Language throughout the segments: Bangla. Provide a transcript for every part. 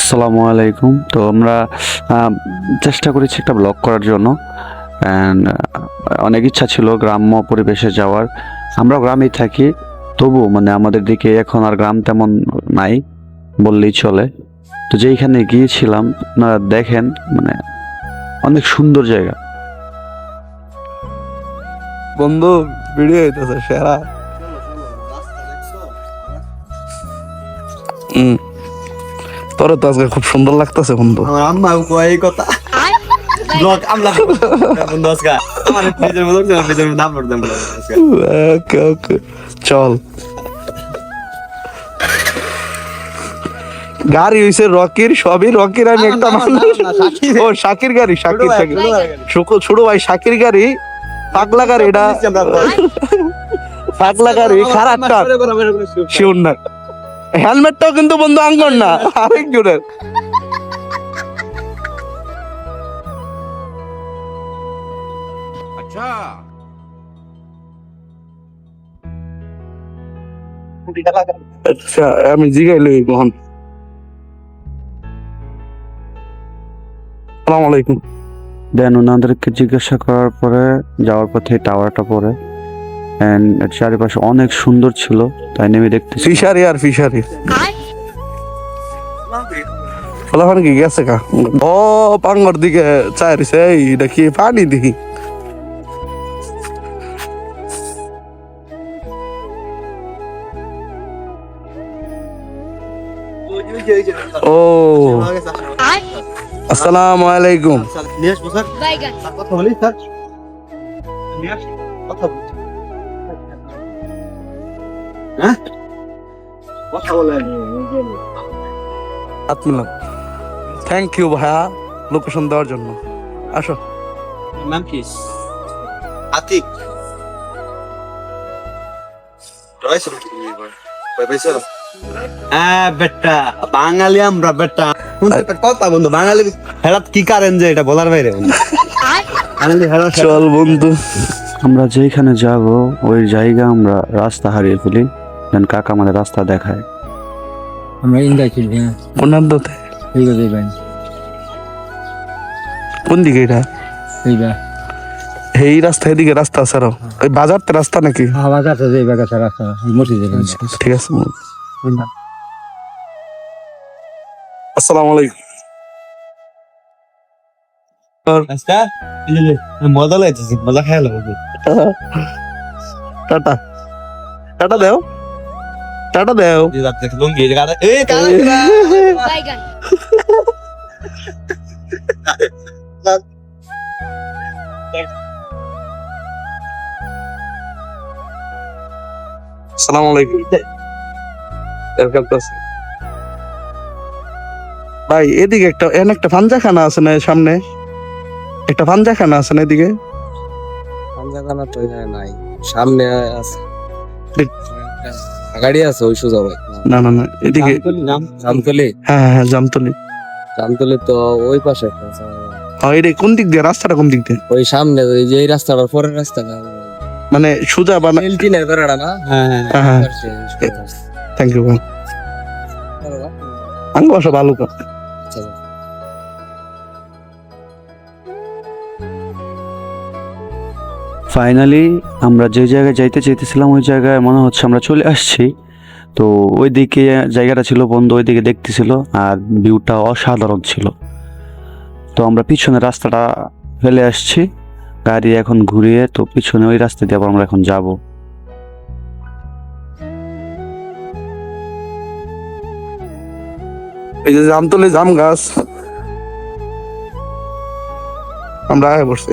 আসসালামু আলাইকুম। তো আমরা চেষ্টা করেছি একটা ব্লগ করার জন্য। অ্যান্ড অনেক ইচ্ছা ছিল গ্রাম্য পরিবেশে যাওয়ার। আমরাও গ্রামেই থাকি, তবু মানে আমাদের দিকে এখন আর গ্রাম তেমন নাই বললেই চলে। তো যেইখানে গিয়েছিলাম আপনারা দেখেন, মানে অনেক সুন্দর জায়গা। বন্ধু ভিডিও হইতেছে সেরা। তোর তো আজকে খুব সুন্দর লাগতেছে বন্ধু। আমার আম্মা কয় এই কথা ব্লগ আমলা বন্ধু আজকে আমার নিজের মতো নিজের মতো আপলোড দেন আজকে। ওকে ওকে চল। গাড়ি হইছে রকির, সবই রকির। আমি একটা মানুষ। ও শাকির গাড়ি, শাকির শাকির ছোট ভাই শাকির গাড়ি। পাগলা গাড়ি, এটা পাগলা গাড়ি খারাপ কাট শিউর না। হেলমেটটাও কিন্তু বন্ধু আঙ্গর না, আরেকজনের। আচ্ছা আমি জিগাই লই মোহন। আসসালামু আলাইকুম। দেন ওনাদেরকে জিজ্ঞাসা করার পরে যাওয়ার পথে টাওয়ারটা পড়ে, অ্যান্ড চারিপাশে অনেক সুন্দর ছিল, তাই নেমে দেখতেছি। ফিশারি আর ফিশারি ফলাফান কি গেছে কা ও পাঙ্গর দিকে চাইছে। এইটা কি পানি দিই? ও আসসালামু আলাইকুম। নিয়ে আসবো স্যার, কথা বলি স্যার, নিয়ে আসি কথা বলি। হ্যাঁ কথা বলেন। থ্যাংক ইউ ভাইয়া লোকেশন দেওয়ার জন্য। আসো। নাম কি? আতিক। রয়েছে কি কই পয়সা? বেটা বাঙালি আমরা বেটা। একটা কথা বন্ধু, বাঙালি হেরাত কি কারেন যে এটা বলার বাইরে বন্ধু। বাঙালি হেরাত চল বন্ধু। আমরা যেখানে যাব ওই জায়গা আমরা রাস্তা হারিয়ে ফেলি, দেন কাকা আমাদের রাস্তা দেখায়। আমরা ইন্দাই ছিল হ্যাঁ ওনার দতে এই গো দেবেন কোন দিকে এটা? এইবা এই রাস্তা, এদিকে রাস্তা আছে আরো। ওই বাজারতে রাস্তা নাকি? আওয়াজ আছে যে বাগা সারা মসজিদে ঠিক আছে। আসসালামু আলাইকুম। আচ্ছা এই যে মজা লাগছে, মজা খায় লাগবে। টাটা টাটা দেও, টাটা দেও। এই রাত দেখে লঙ্গি এই গাড়ি এই কালা বাইগান আসসালামু আলাইকুম। ভাই এদিকে একটা পাঞ্জাখানা আছে না সামনে? একটা পাঞ্জাখানা আছে না এদিকে? পাঞ্জাখানা তো এখানে নাই, সামনে আছে গাড়ি আছে ওই সোজা ভাই। না না না এদিকে। জামতলি, হ্যাঁ হ্যাঁ জামতলি। জামতলি তো ওই পাশে একটা আছে। এটা কোন দিক দিয়ে? রাস্তাটা কোন দিক দিয়ে? ওই সামনে ওই যে এই রাস্তাটার পরের রাস্তাটা মানে সোজা বানা? এলটিনের বেড়াটা না? হ্যাঁ হ্যাঁ হ্যাঁ থ্যাংক ইউ ভাই। আঙ্গ বাসা ভালো কা। ফাইনালি আমরা যে জায়গায় যাইতে চাইতেছিলাম ওই জায়গায় মনে হচ্ছে আমরা চলে আসছি। তো ওই দিকে জায়গাটা ছিল বন্ধ, ওই দিকে দেখতেছিল, আর ভিউটা অসাধারণ ছিল। তো আমরা পিছনে রাস্তাটা ফেলে আসছি, গাড়ি এখন ঘুরিয়ে তো পিছনে ওই রাস্তা দিয়ে আবার আমরা এখন যাব। এই যে জামতলি জাম গাছ, আমরা আগে বসছি।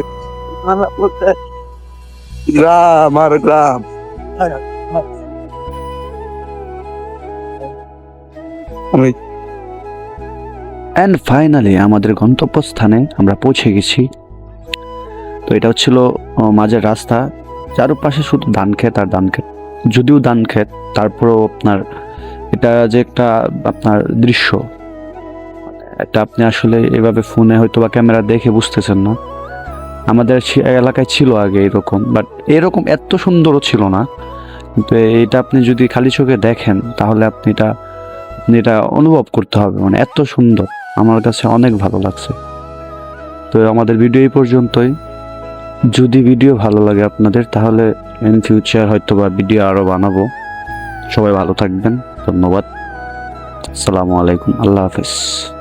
গ্রাম আর গ্রাম। অ্যান্ড ফাইনালি আমাদের গন্তব্যস্থানে আমরা পৌঁছে গেছি। তো এটা হচ্ছিল মাঝের রাস্তা, চারপাশে শুধু ধান ক্ষেত আর ধান ক্ষেত। যদিও ধান ক্ষেত, তারপরেও আপনার এটা যে একটা আপনার দৃশ্য, এটা আপনি আসলে এভাবে ফোনে হয়তো বা ক্যামেরা দেখে বুঝতেছেন না। আমাদের এলাকায় ছিল আগে এরকম, বাট এরকম এত সুন্দরও ছিল না। কিন্তু এটা আপনি যদি খালি চোখে দেখেন তাহলে আপনি এটা এটা অনুভব করতে হবে, মানে এত সুন্দর, আমার কাছে অনেক ভালো লাগছে। তো আমাদের ভিডিও এই পর্যন্তই। যদি ভিডিও ভালো লাগে আপনাদের, তাহলে ইন ফিউচার হয়তো বা ভিডিও আরো বানাবো। সবাই ভালো থাকবেন, ধন্যবাদ, আসসালামু আলাইকুম, আল্লাহ হাফেজ।